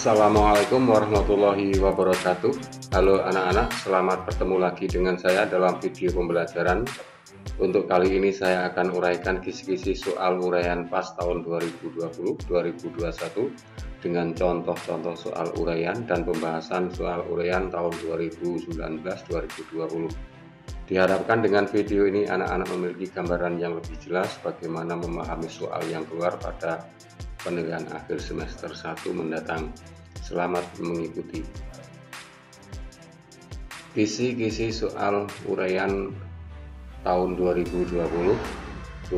Assalamualaikum warahmatullahi wabarakatuh. Halo anak-anak, selamat bertemu lagi dengan saya dalam video pembelajaran. Untuk kali ini saya akan uraikan kisi-kisi soal uraian PAS tahun 2020-2021 dengan contoh-contoh soal uraian dan pembahasan soal uraian tahun 2019-2020. Diharapkan dengan video ini anak-anak memiliki gambaran yang lebih jelas bagaimana memahami soal yang keluar pada penilaian akhir semester 1 mendatang. Selamat mengikuti. Kisi-kisi soal uraian tahun 2020-2021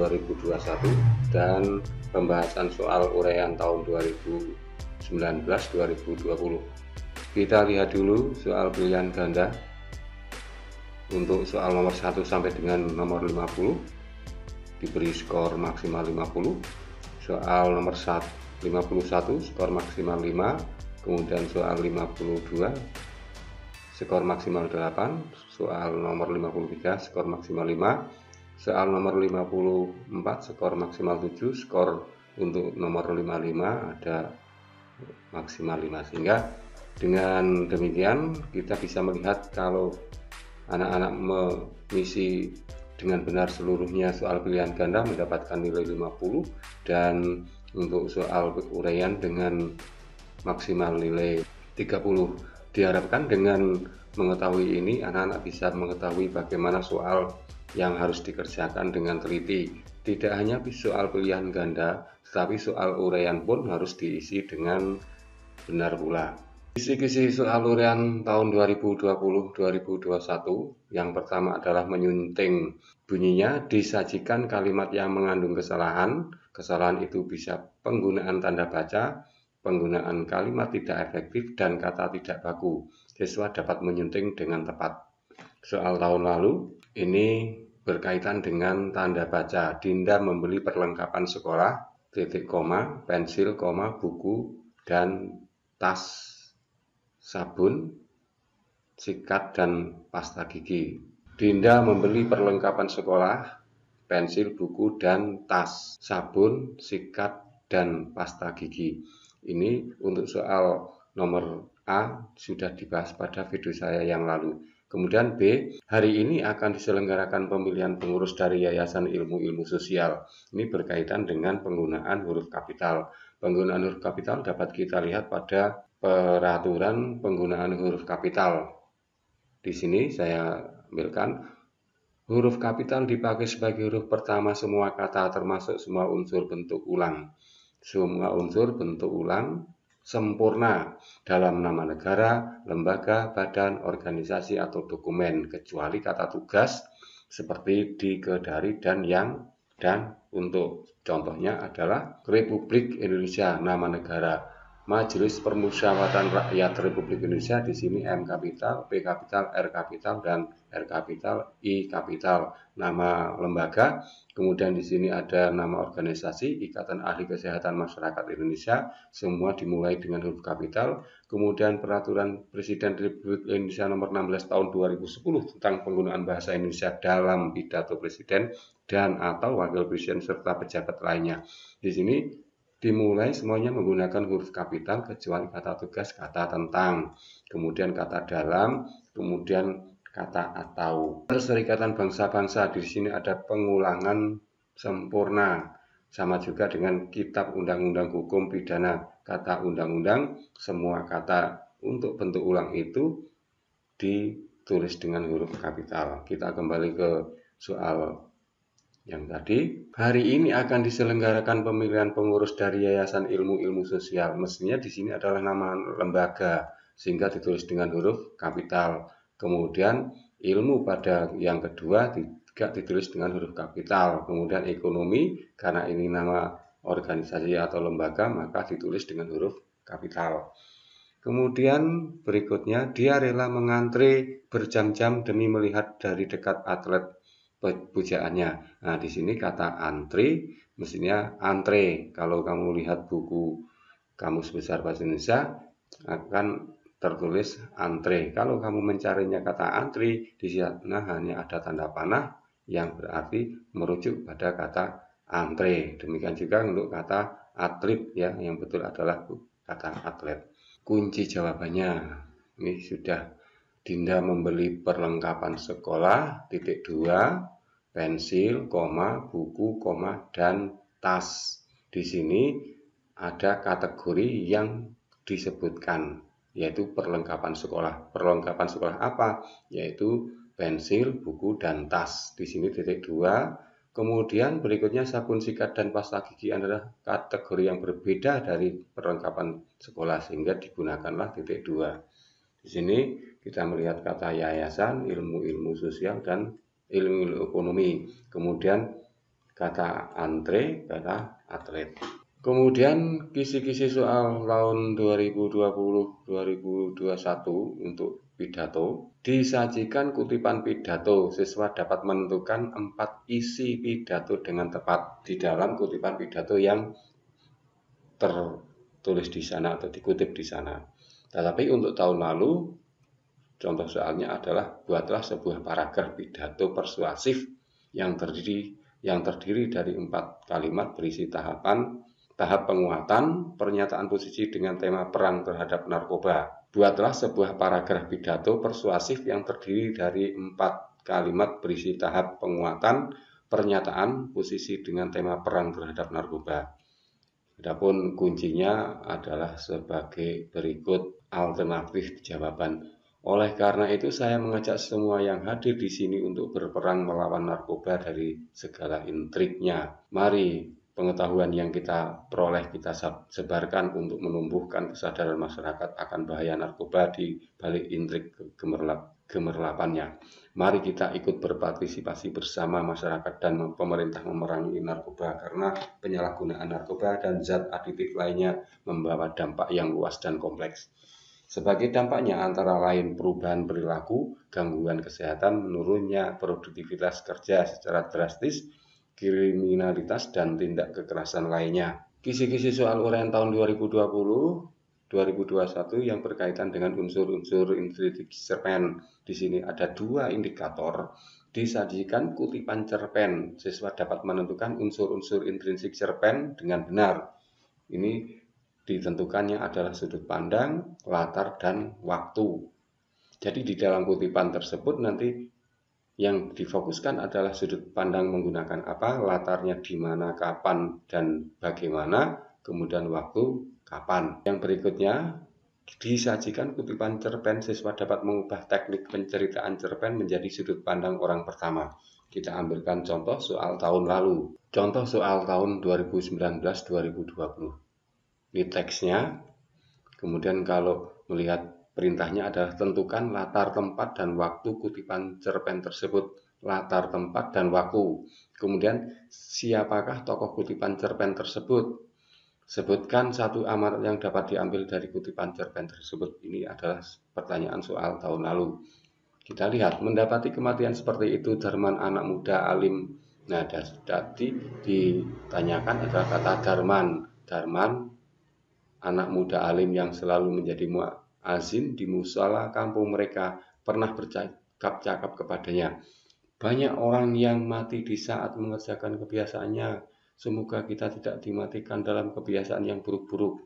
dan pembahasan soal uraian tahun 2019-2020. Kita lihat dulu soal pilihan ganda. Untuk soal nomor 1 sampai dengan nomor 50 diberi skor maksimal 50. Soal nomor 51 skor maksimal 5. Kemudian soal 52 skor maksimal 8, soal nomor 53 skor maksimal 5, soal nomor 54 skor maksimal 7, skor untuk nomor 55 ada maksimal 5. Sehingga dengan demikian kita bisa melihat kalau anak-anak mengisi dengan benar seluruhnya soal pilihan ganda mendapatkan nilai 50, dan untuk soal uraian dengan maksimal nilai 30. Diharapkan dengan mengetahui ini anak-anak bisa mengetahui bagaimana soal yang harus dikerjakan dengan teliti. Tidak hanya soal pilihan ganda, tetapi soal uraian pun harus diisi dengan benar pula. Kisi-kisi soal uraian tahun 2020-2021 yang pertama adalah menyunting. Bunyinya, disajikan kalimat yang mengandung kesalahan. Kesalahan itu bisa penggunaan tanda baca, penggunaan kalimat tidak efektif, dan kata tidak baku. Siswa dapat menyunting dengan tepat. Soal tahun lalu ini berkaitan dengan tanda baca. Dinda membeli perlengkapan sekolah, titik koma, pensil, koma, buku, dan tas, sabun, sikat, dan pasta gigi. Dinda membeli perlengkapan sekolah, pensil, buku, dan tas, sabun, sikat, dan pasta gigi. Ini untuk soal nomor A sudah dibahas pada video saya yang lalu. Kemudian B, hari ini akan diselenggarakan pemilihan pengurus dari Yayasan Ilmu-Ilmu Sosial. Ini berkaitan dengan penggunaan huruf kapital. Penggunaan huruf kapital dapat kita lihat pada peraturan penggunaan huruf kapital. Di sini saya ambilkan huruf kapital dipakai sebagai huruf pertama semua kata termasuk semua unsur bentuk ulang. Semua unsur bentuk ulang sempurna dalam nama negara, lembaga, badan, organisasi, atau dokumen, kecuali kata tugas seperti di, ke, dari, dan, yang, dan, untuk. Contohnya adalah Republik Indonesia, nama negara. Majelis Permusyawaratan Rakyat Republik Indonesia, di sini M kapital, P kapital, R kapital, dan R kapital, I kapital. Nama lembaga, kemudian di sini ada nama organisasi, Ikatan Ahli Kesehatan Masyarakat Indonesia, semua dimulai dengan huruf kapital. Kemudian Peraturan Presiden Republik Indonesia Nomor 16 Tahun 2010 tentang penggunaan bahasa Indonesia dalam pidato presiden dan atau wakil presiden serta pejabat lainnya. Di sini dimulai semuanya menggunakan huruf kapital kecuali kata tugas, kata tentang, kemudian kata dalam, kemudian kata atau. Perserikatan Bangsa-Bangsa, di sini ada pengulangan sempurna, sama juga dengan Kitab Undang-Undang Hukum Pidana. Kata undang-undang, semua kata untuk bentuk ulang itu ditulis dengan huruf kapital. Kita kembali ke soal yang tadi. Hari ini akan diselenggarakan pemilihan pengurus dari Yayasan Ilmu-Ilmu Sosial. Mestinya di sini adalah nama lembaga, sehingga ditulis dengan huruf kapital. Kemudian ilmu pada yang kedua juga ditulis dengan huruf kapital. Kemudian ekonomi, karena ini nama organisasi atau lembaga, maka ditulis dengan huruf kapital. Kemudian berikutnya, dia rela mengantre berjam-jam demi melihat dari dekat atlet pujaannya. Nah, di sini kata antri, mestinya antre. Kalau kamu lihat buku Kamus Besar Bahasa Indonesia akan tertulis antre. Kalau kamu mencarinya kata antri, di sana hanya ada tanda panah yang berarti merujuk pada kata antre. Demikian juga untuk kata atlet, ya, yang betul adalah kata atlet. kunci jawabannya. Ini sudah Dinda membeli perlengkapan sekolah, titik 2, pensil, buku, dan tas. Di sini ada kategori yang disebutkan, yaitu perlengkapan sekolah. Perlengkapan sekolah apa? Yaitu pensil, buku, dan tas. Di sini titik 2. Kemudian berikutnya sabun sikat dan pasta gigi adalah kategori yang berbeda dari perlengkapan sekolah, sehingga digunakanlah titik 2. Di sini kita melihat kata yayasan, ilmu-ilmu sosial, dan ilmu ekonomi. Kemudian kata antre, kata atlet. Kemudian kisi-kisi soal tahun 2020-2021 untuk pidato. Disajikan kutipan pidato. Siswa dapat menentukan 4 isi pidato dengan tepat di dalam kutipan pidato yang tertulis di sana atau dikutip di sana. Tetapi untuk tahun lalu, contoh soalnya adalah buatlah sebuah paragraf pidato persuasif yang terdiri dari 4 kalimat berisi tahap penguatan, pernyataan posisi dengan tema perang terhadap narkoba. Buatlah sebuah paragraf pidato persuasif yang terdiri dari 4 kalimat berisi tahap penguatan, pernyataan posisi dengan tema perang terhadap narkoba. Adapun kuncinya adalah sebagai berikut alternatif jawaban. Oleh karena itu saya mengajak semua yang hadir di sini untuk berperang melawan narkoba dari segala intriknya. Mari pengetahuan yang kita peroleh kita sebarkan untuk menumbuhkan kesadaran masyarakat akan bahaya narkoba di balik intrik gemerlapannya. Mari kita ikut berpartisipasi bersama masyarakat dan pemerintah memerangi narkoba, karena penyalahgunaan narkoba dan zat aditif lainnya membawa dampak yang luas dan kompleks. Sebagai dampaknya antara lain perubahan perilaku, gangguan kesehatan, menurunnya produktivitas kerja secara drastis, kriminalitas, dan tindak kekerasan lainnya. Kisi-kisi soal uraian tahun 2020-2021 yang berkaitan dengan unsur-unsur intrinsik cerpen. Di sini ada 2 indikator. Disajikan kutipan cerpen. Siswa dapat menentukan unsur-unsur intrinsik cerpen dengan benar. Ini ditentukannya adalah sudut pandang, latar, dan waktu. Jadi di dalam kutipan tersebut nanti yang difokuskan adalah sudut pandang menggunakan apa, latarnya di mana, kapan, dan bagaimana, kemudian waktu, kapan. Yang berikutnya, disajikan kutipan cerpen, siswa dapat mengubah teknik penceritaan cerpen menjadi sudut pandang orang pertama. Kita ambilkan contoh soal tahun lalu. Contoh soal tahun 2019-2020. Ini teksnya. Kemudian kalau melihat perintahnya adalah tentukan latar tempat dan waktu kutipan cerpen tersebut. Latar tempat dan waktu. Kemudian siapakah tokoh kutipan cerpen tersebut? Sebutkan satu amarat yang dapat diambil dari kutipan cerpen tersebut. Ini adalah pertanyaan soal tahun lalu. Kita lihat, mendapati kematian seperti itu Darman anak muda alim. Nah, tadi ditanyakan adalah kata Darman. Darman anak muda alim yang selalu menjadi muazin di musala kampung mereka, pernah bercakap-cakap kepadanya. Banyak orang yang mati di saat mengerjakan kebiasaannya. Semoga kita tidak dimatikan dalam kebiasaan yang buruk-buruk.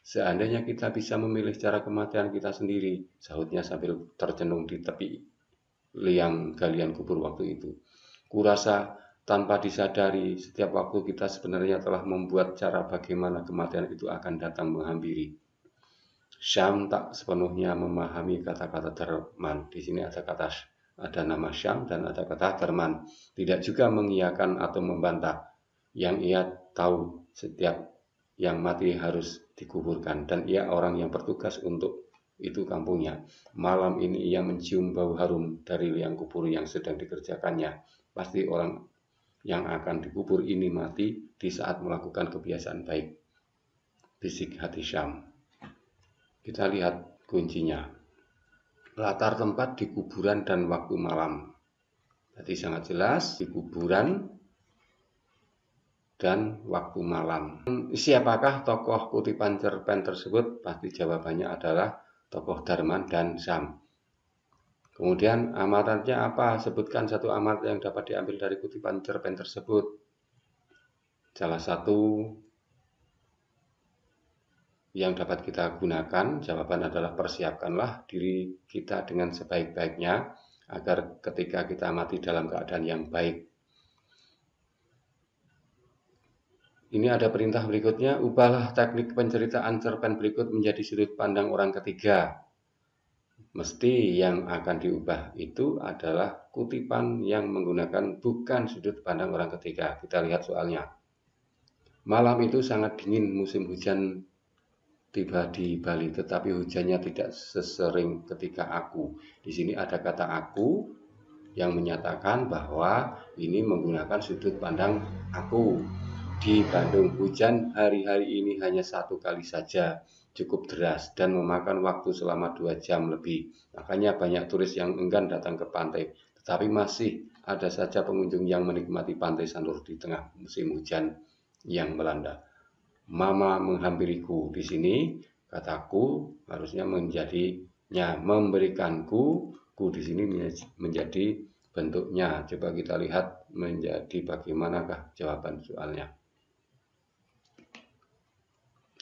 Seandainya kita bisa memilih cara kematian kita sendiri, sahutnya sambil tercenung di tepi liang galian kubur waktu itu. Kurasa tanpa disadari, setiap waktu kita sebenarnya telah membuat cara bagaimana kematian itu akan datang menghampiri. Syam tak sepenuhnya memahami kata-kata Darman. Di sini ada nama Syam dan ada kata Darman. Tidak juga mengiyakan atau membantah. Yang ia tahu setiap yang mati harus dikuburkan, dan ia orang yang bertugas untuk itu kampungnya. Malam ini ia mencium bau harum dari liang kubur yang sedang dikerjakannya. Pasti orang yang akan dikubur ini mati di saat melakukan kebiasaan baik. Bisik hati Syam. Kita lihat kuncinya. Latar tempat di kuburan dan waktu malam. Tadi sangat jelas, di kuburan dan waktu malam. Siapakah tokoh kutipan cerpen tersebut? Pasti jawabannya adalah tokoh Darman dan Syam. Kemudian amaratnya apa? Sebutkan satu amarat yang dapat diambil dari kutipan cerpen tersebut. Salah satu yang dapat kita gunakan? Jawaban adalah persiapkanlah diri kita dengan sebaik-baiknya agar ketika kita mati dalam keadaan yang baik. Ini ada perintah berikutnya, ubahlah teknik penceritaan cerpen berikut menjadi sudut pandang orang ketiga. Mesti yang akan diubah itu adalah kutipan yang menggunakan bukan sudut pandang orang ketiga. Kita lihat soalnya. Malam itu sangat dingin, musim hujan tiba di Bali, tetapi hujannya tidak sesering ketika aku. Di sini ada kata aku yang menyatakan bahwa ini menggunakan sudut pandang aku. Di Bandung, hujan hari-hari ini hanya 1 kali saja, cukup deras dan memakan waktu selama 2 jam lebih. Makanya banyak turis yang enggan datang ke pantai, tetapi masih ada saja pengunjung yang menikmati pantai Sanur di tengah musim hujan yang melanda. Mama menghampiriku. Di sini kataku harusnya menjadinya memberikanku. Ku di sini menjadi bentuknya. Coba kita lihat menjadi bagaimanakah jawaban soalnya.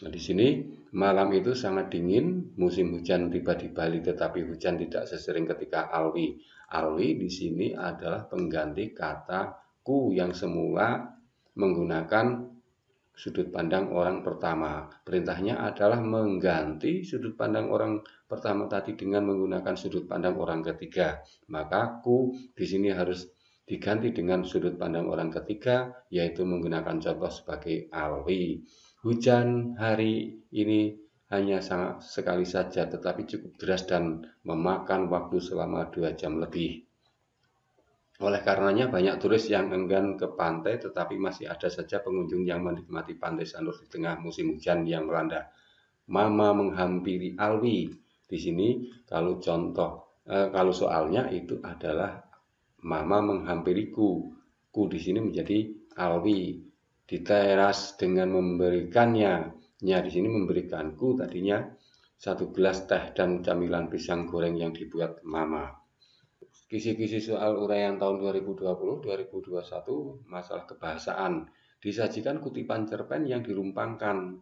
Nah, di sini malam itu sangat dingin, musim hujan tiba di Bali, tetapi hujan tidak sesering ketika alwi. Alwi di sini adalah pengganti kata ku yang semula menggunakan sudut pandang orang pertama. Perintahnya adalah mengganti sudut pandang orang pertama tadi dengan menggunakan sudut pandang orang ketiga. Maka ku di sini harus diganti dengan sudut pandang orang ketiga, yaitu menggunakan contoh sebagai alwi. Hujan hari ini hanya sangat sekali saja, tetapi cukup deras dan memakan waktu selama 2 jam lebih. Oleh karenanya banyak turis yang enggan ke pantai, tetapi masih ada saja pengunjung yang menikmati pantai Sanur di tengah musim hujan yang melanda. Mama menghampiri Alwi. Di sini kalau soalnya itu adalah Mama menghampiriku. Ku di sini menjadi Alwi. Di teras dengan memberikannya. Ya, di sini memberikanku tadinya 1 gelas teh dan camilan pisang goreng yang dibuat Mama. Kisi-kisi soal uraian tahun 2020-2021 masalah kebahasaan. Disajikan kutipan cerpen yang dirumpangkan.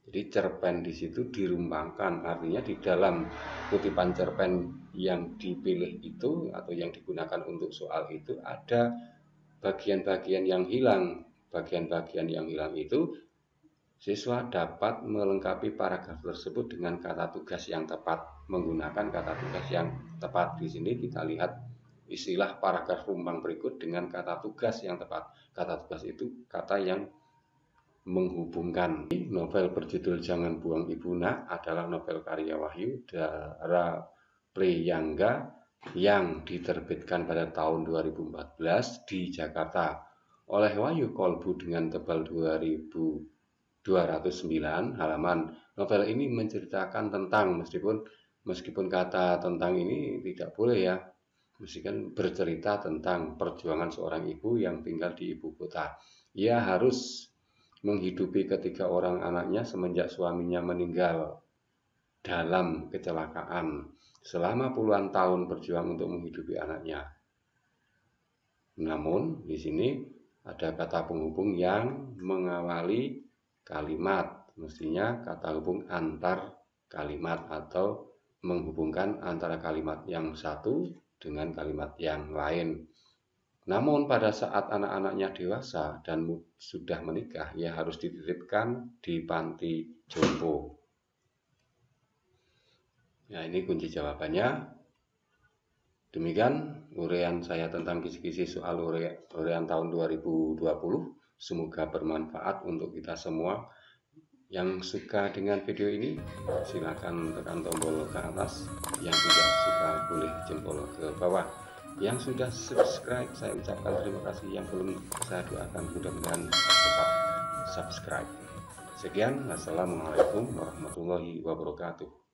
Jadi cerpen di situ dirumpangkan, artinya di dalam kutipan cerpen yang dipilih itu atau yang digunakan untuk soal itu ada bagian-bagian yang hilang. Bagian-bagian yang hilang itu siswa dapat melengkapi paragraf tersebut dengan kata tugas yang tepat, menggunakan kata tugas yang tepat. Di sini kita lihat istilah paragraf rumpang berikut dengan kata tugas yang tepat. Kata tugas itu kata yang menghubungkan. Novel berjudul Jangan Buang Ibu Nak adalah novel karya Wahyu Dara Priyangga yang diterbitkan pada tahun 2014 di Jakarta oleh Wahyu Kolbu dengan tebal 209 halaman. Novel ini menceritakan tentang, meskipun kata tentang ini tidak boleh ya, meskipun bercerita tentang perjuangan seorang ibu yang tinggal di ibu kota. Ia harus menghidupi ketiga orang anaknya semenjak suaminya meninggal dalam kecelakaan. Selama puluhan tahun berjuang untuk menghidupi anaknya. Namun di sini ada kata penghubung yang mengawali kalimat, mestinya kata hubung antar kalimat atau menghubungkan antara kalimat yang satu dengan kalimat yang lain. Namun pada saat anak-anaknya dewasa dan sudah menikah, ia harus dititipkan di panti jompo. Nah, ini kunci jawabannya. Demikian uraian saya tentang kisi-kisi soal uraian tahun 2020. Semoga bermanfaat untuk kita semua. Yang suka dengan video ini, silakan tekan tombol ke atas. Yang tidak suka boleh jempol ke bawah. Yang sudah subscribe, saya ucapkan terima kasih. Yang belum, saya doakan mudah-mudahan cepat subscribe. Sekian, wassalamualaikum warahmatullahi wabarakatuh.